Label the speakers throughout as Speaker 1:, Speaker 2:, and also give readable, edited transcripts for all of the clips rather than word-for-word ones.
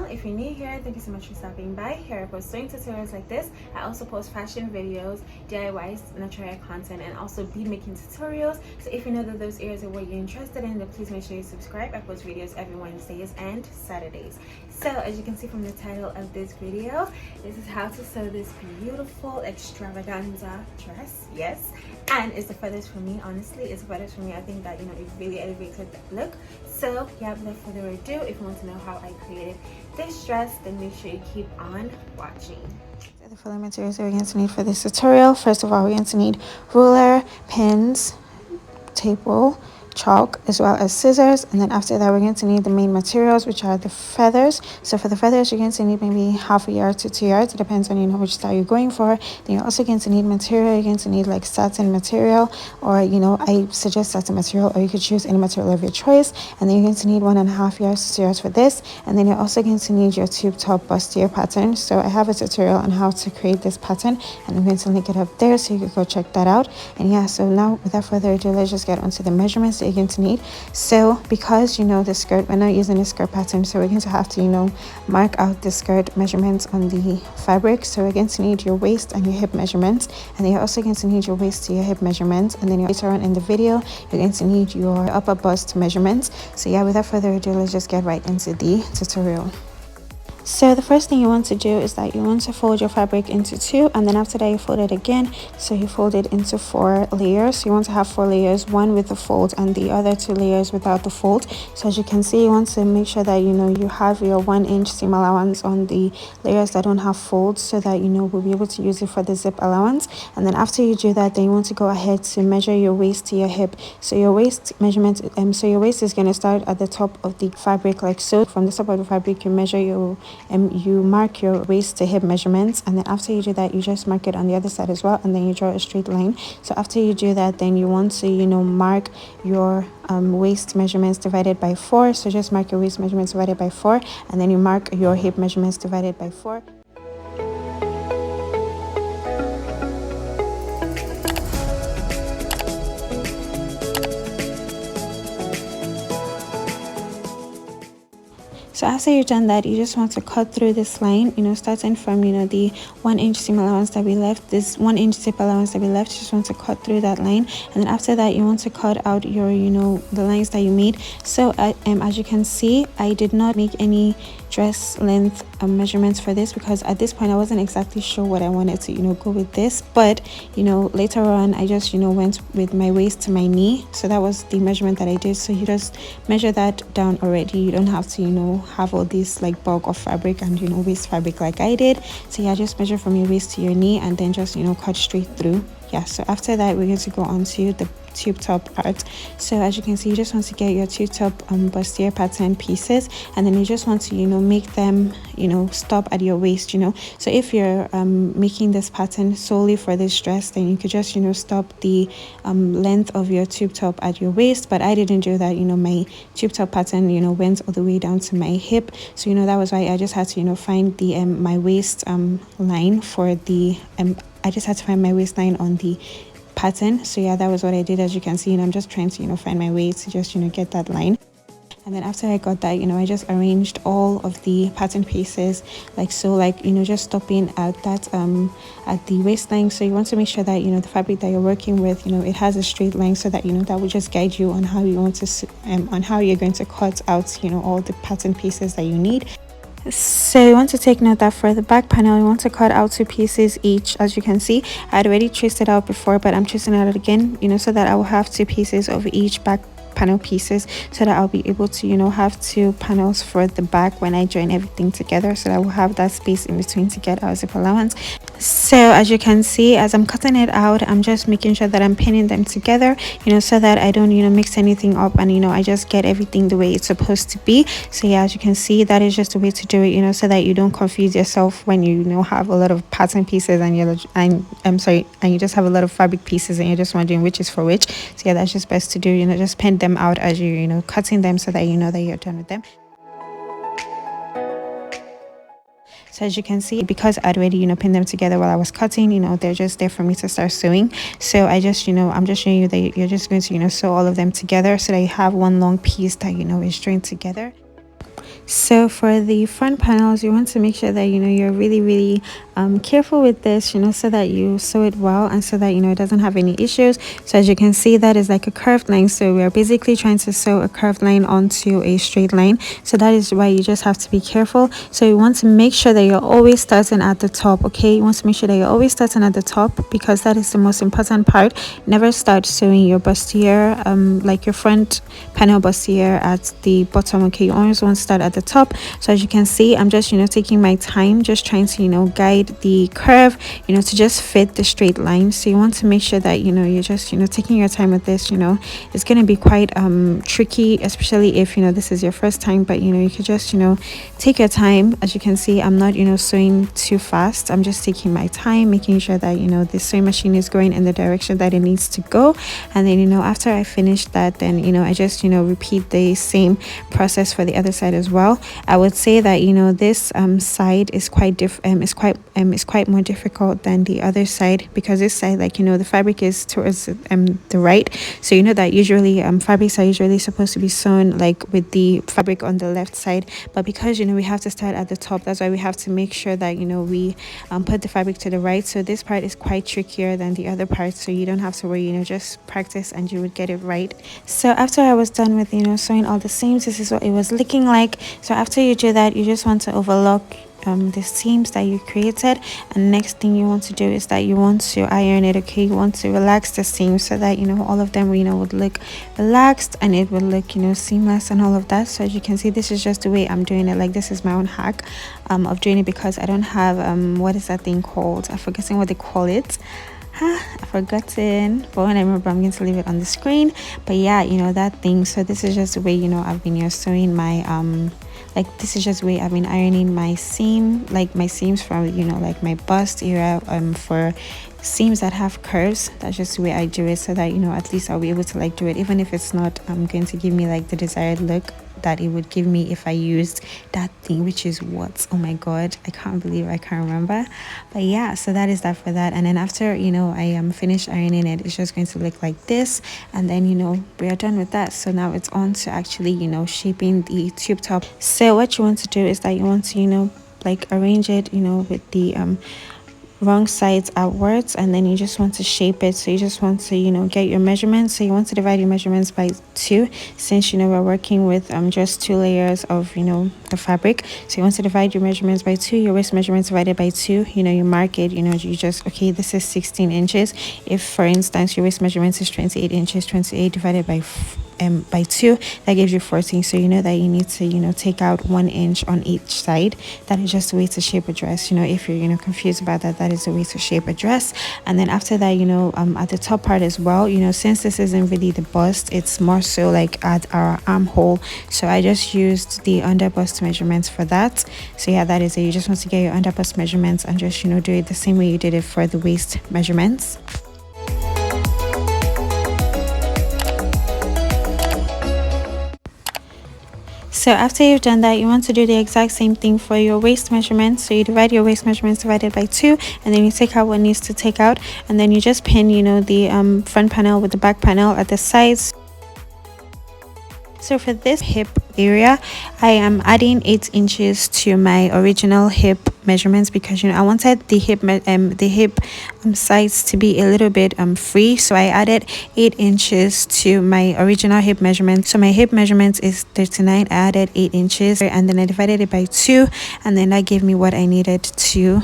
Speaker 1: If you're new here, thank you so much for stopping by. Here I post sewing tutorials like this. I also post fashion videos, DIYs, natural content, and also bead making tutorials. So if you know that those areas are what you're interested in, then please make sure you subscribe. I post videos every Wednesdays and Saturdays. So as you can see from the title of this video, this is how to sew this beautiful extravaganza dress. Yes, and it's the feathers for me. Honestly, it's the feathers for me. I think that, you know, it really elevated the look. So yeah, without further ado, if you want to know how I created this dress, then make sure you keep on watching. So the following materials we're going to need for this tutorial: first of all, we're going to need ruler, pins, tape roll, chalk, as well as scissors. And then after that, we're going to need the main materials, which are the feathers. So for the feathers, you're going to need maybe half a yard to 2 yards. It depends on, you know, which style you're going for. Then you're also going to need material. You're going to need like satin material, or, you know, I suggest satin material, or you could choose any material of your choice. And then you're going to need 1.5 yards to 2 yards for this. And then you're also going to need your tube top bustier pattern. So I have a tutorial on how to create this pattern, and I'm going to link it up there so you can go check that out. And yeah, so now without further ado, let's just get onto the measurements you're going to need. So because, you know, the skirt, we're not using a skirt pattern, so we're going to have to, you know, mark out the skirt measurements on the fabric. So we're going to need your waist and your hip measurements, and then you're also going to need your waist to your hip measurements. And then later on in the video, you're going to need your upper bust measurements. So yeah, without further ado, let's just get right into the tutorial. So the first thing you want to do is that you want to fold your fabric into 2, and then after that you fold it again. So you fold it into 4 layers. So you want to have 4 layers, one with the fold and the other 2 layers without the fold. So as you can see, you want to make sure that, you know, you have your 1-inch seam allowance on the layers that don't have folds, so that, you know, we'll be able to use it for the zip allowance. And then after you do that, then you want to go ahead to measure your waist to your hip. So your waist measurement, so your waist is going to start at the top of the fabric like so. From the top of the fabric, you measure your you mark your waist to hip measurements, and then after you do that, you just mark it on the other side as well, and then you draw a straight line. So after you do that, then you want to, you know, mark your waist measurements divided by 4. So just mark your waist measurements divided by 4, and then you mark your hip measurements divided by 4. So after you've done that, you just want to cut through this line, you know, starting from, you know, the 1-inch seam allowance that we left, this 1-inch zip allowance that we left. You just want to cut through that line, and then after that, you want to cut out your, you know, the lines that you made. So as you can see, I did not make any dress length measurements for this, because at this point I wasn't exactly sure what I wanted to, you know, go with this. But, you know, later on I just, you know, went with my waist to my knee. So that was the measurement that I did. So you just measure that down already. You don't have to, you know, have all this like bulk of fabric and, you know, waist fabric like I did. So yeah, just measure from your waist to your knee, and then just, you know, cut straight through. Yeah, so after that, we're going to go on to the tube top part. So as you can see, you just want to get your tube top bustier pattern pieces, and then you just want to, you know, make them, you know, stop at your waist, you know. So if you're making this pattern solely for this dress, then you could just, you know, stop the length of your tube top at your waist. But I didn't do that, you know. My tube top pattern, you know, went all the way down to my hip, so, you know, that was why I just had to, you know, find the my waist line for the I just had to find my waistline on the pattern. So yeah, that was what I did. As you can see, and I'm just trying to, you know, find my waist to just, you know, get that line. And then after I got that, you know, I just arranged all of the pattern pieces like so, like, you know, just stopping at that at the waistline. So you want to make sure that, you know, the fabric that you're working with, you know, it has a straight line, so that, you know, that will just guide you on how you want to on how you're going to cut out, you know, all the pattern pieces that you need. So you want to take note that for the back panel, you want to cut out 2 pieces each. As you can see, I had already traced it out before, but I'm tracing it out again, you know, so that I will have 2 pieces of each back panel pieces, so that I'll be able to, you know, have 2 panels for the back when I join everything together, so that I will have that space in between to get our zip allowance. So as you can see, as I'm cutting it out, I'm just making sure that I'm pinning them together, you know, so that I don't, you know, mix anything up, and, you know, I just get everything the way it's supposed to be. So yeah, as you can see, that is just a way to do it, you know, so that you don't confuse yourself when you know, have a lot of pattern pieces, and and you just have a lot of fabric pieces, and you're just wondering which is for which. So yeah, that's just best to do, you know, just pin them out as you, you know, cutting them, so that you know that you're done with them. So as you can see, because I'd already, you know, pinned them together while I was cutting, you know, they're just there for me to start sewing. So I just, you know, I'm just showing you that you're just going to, you know, sew all of them together, so that you have one long piece that, you know, is joined together. So for the front panels, you want to make sure that you're really careful with this, so that you sew it well and so that it doesn't have any issues. So as you can see, that is like a curved line, so we're basically trying to sew a curved line onto a straight line. So that is why you just have to be careful. So you want to make sure that you're always starting at the top. Okay, you want to make sure that you're always starting at the top, because that is the most important part. Never start sewing your bustier, like your front panel bustier, at the bottom. Okay, you always want to start at the top. So as you can see, I'm just taking my time, just trying to guide the curve to just fit the straight line. So you want to make sure that you're just taking your time with this. It's going to be quite tricky, especially if this is your first time, but you could just take your time. As you can see, I'm not sewing too fast. I'm just taking my time, making sure that the sewing machine is going in the direction that it needs to go. And then after I finish that, then I just repeat the same process for the other side as well. I would say that this side is quite more difficult than the other side, because this side, like the fabric is towards the right. So that usually fabrics are usually supposed to be sewn like with the fabric on the left side, but because we have to start at the top, that's why we have to make sure that we put the fabric to the right. So this part is quite trickier than the other part, so you don't have to worry, just practice and you would get it right. So after I was done with sewing all the seams, this is what it was looking like. So after you do that, you just want to overlock the seams that you created, and next thing you want to do is that you want to iron it. Okay, you want to relax the seams so that all of them would look relaxed and it would look seamless and all of that. So as you can see, this is just the way I'm doing it. Like, this is my own hack of doing it, because I don't have what is that thing called? I'm forgetting what they call it. I've forgotten, but when I remember, I'm going to leave it on the screen. But yeah, that thing. So this is just the way I've been sewing my like, this is just the way I've been ironing my seam, like my seams from like my bust area, for seams that have curves. That's just the way I do it, so that at least I'll be able to like do it, even if it's not going to give me like the desired look that it would give me if I used that thing, which is what, oh my god, I can't believe I can't remember. But yeah, so that is that for that. And then after I am finished ironing it, it's just going to look like this, and then we are done with that. So now it's on to actually shaping the tube top. So what you want to do is that you want to like arrange it with the wrong sides outwards, and then you just want to shape it. So you just want to get your measurements. So you want to divide your measurements by 2, since we're working with just 2 layers of the fabric. So you want to divide your measurements by 2, your waist measurements divided by 2. You mark it, you just, okay, this is 16 inches. If for instance your waist measurements is 28 inches, 28 divided by 2, that gives you 14. So that you need to take out 1 inch on each side. That is just a way to shape a dress. If you're confused about that, that is a way to shape a dress. And then after that, at the top part as well, since this isn't really the bust, it's more so like at our armhole, so I just used the under bust measurements for that. So yeah, that is it. You just want to get your under bust measurements and just do it the same way you did it for the waist measurements. So after you've done that, you want to do the exact same thing for your waist measurements. So you divide your waist measurements divided by 2, and then you take out what needs to take out, and then you just pin the front panel with the back panel at the sides. So for this hip area, I am adding 8 inches to my original hip measurements, because I wanted the hip sides to be a little bit free. So I added 8 inches to my original hip measurement. So my hip measurement is 39. I added 8 inches, and then I divided it by 2, and then that gave me what I needed to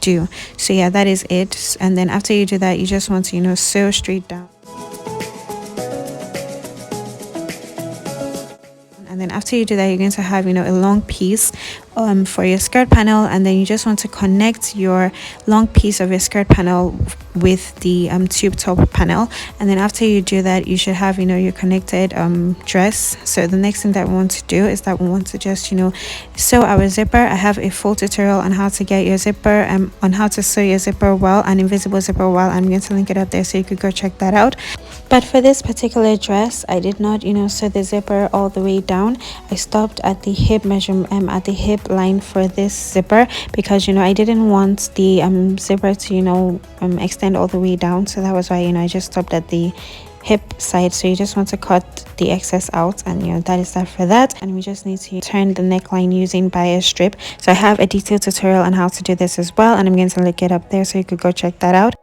Speaker 1: do. So yeah, that is it. And then after you do that, you just want to sew straight down. And then after you do that, you're going to have a long piece for your skirt panel, and then you just want to connect your long piece of your skirt panel with the tube top panel. And then after you do that, you should have your connected dress. So the next thing that we want to do is that we want to just sew our zipper. I have a full tutorial on how to get your zipper, on how to sew your zipper well, an invisible zipper well. I'm going to link it up there, so you could go check that out. But for this particular dress, I did not sew the zipper all the way down. I stopped at the hip measurement, at the hip line for this zipper, because I didn't want the zipper to extend all the way down. So that was why I just stopped at the hip side, so you just want to cut the excess out, and you know, that is that for that. And we just need to turn the neckline using bias strip. So I have a detailed tutorial on how to do this as well, and I'm going to link it up there so you could go check that out.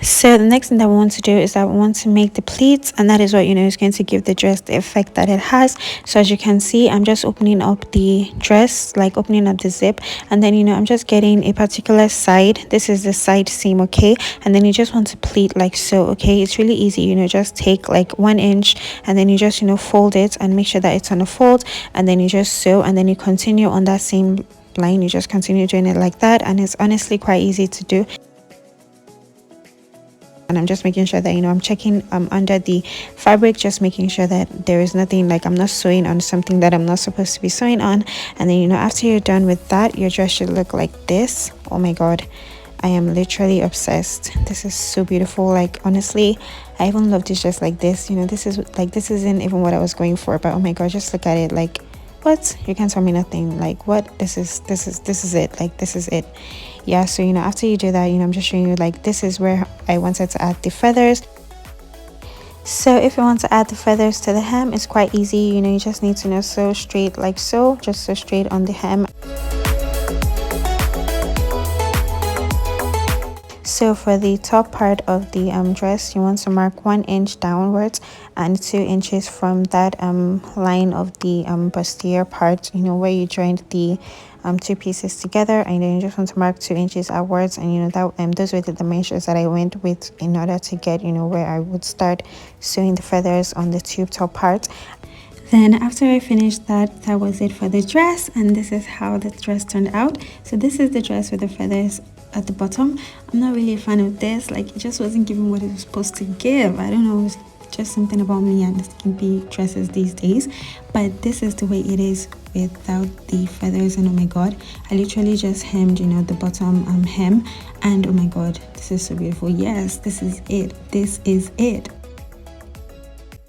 Speaker 1: So the next thing that we want to do is that we want to make the pleats, and that is what, you know, is going to give the dress the effect that it has. So as you can see, I'm just opening up the dress, like opening up the zip, and then, you know, I'm just getting a particular side. This is the side seam, okay? And then you just want to pleat like so, okay? It's really easy, you know, just take like 1 inch, and then you just, you know, fold it and make sure that it's on a fold, and then you just sew, and then you continue on that same line. You just continue doing it like that, and it's honestly quite easy to do. And I'm just making sure that, you know, I'm checking under the fabric, just making sure that there is nothing, like I'm not sewing on something that I'm not supposed to be sewing on. And then, you know, after you're done with that, your dress should look like this. Oh my god, I am literally obsessed. This is so beautiful. Like, honestly, I even love this dress like this. You know, this is like, this isn't even what I was going for, but oh my god, just look at it. Like, what? You can't tell me nothing. Like, what? This is it. Like, this is it. Yeah, so, you know, after you do that, you know, I'm just showing you, like, this is where I wanted to add the feathers. So if you want to add the feathers to the hem, it's quite easy. You know, you just need to, you know, sew straight like so, just sew straight on the hem. So for the top part of the dress, you want to mark 1 inch downwards and 2 inches from that line of the bustier part, you know, where you joined the two pieces together, and then you just want to mark 2 inches outwards. And you know, that those were the dimensions that I went with in order to get, you know, where I would start sewing the feathers on the tube top part. Then after I finished that, that was it for the dress, and this is how the dress turned out. So this is the dress with the feathers at the bottom. I'm not really a fan of this, like it just wasn't giving what it was supposed to give. I don't know, it's just something about me and skimpy dresses these days, but this is the way it is without the feathers. And oh my god, I literally just hemmed, you know, the bottom hem, and oh my god, this is so beautiful. Yes, this is it. This is it.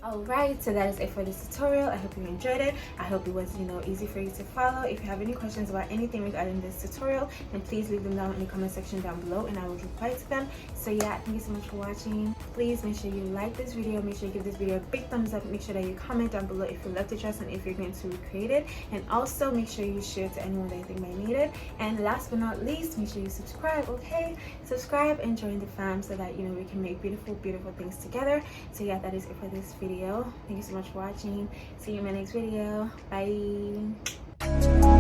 Speaker 1: Alright, so that is it for this tutorial. I hope you enjoyed it. I hope it was, you know, easy for you to follow. If you have any questions about anything regarding this tutorial, then please leave them down in the comment section down below, and I will reply to them. So yeah, thank you so much for watching. Please make sure you like this video, make sure you give this video a big thumbs up, make sure that you comment down below if you love the dress and if you're going to recreate it, and also make sure you share it to anyone that you think might need it. And last but not least, make sure you subscribe, okay? Subscribe and join the fam so that, you know, we can make beautiful things together. So yeah, that is it for this video. Thank you so much for watching. See you in my next video. Bye.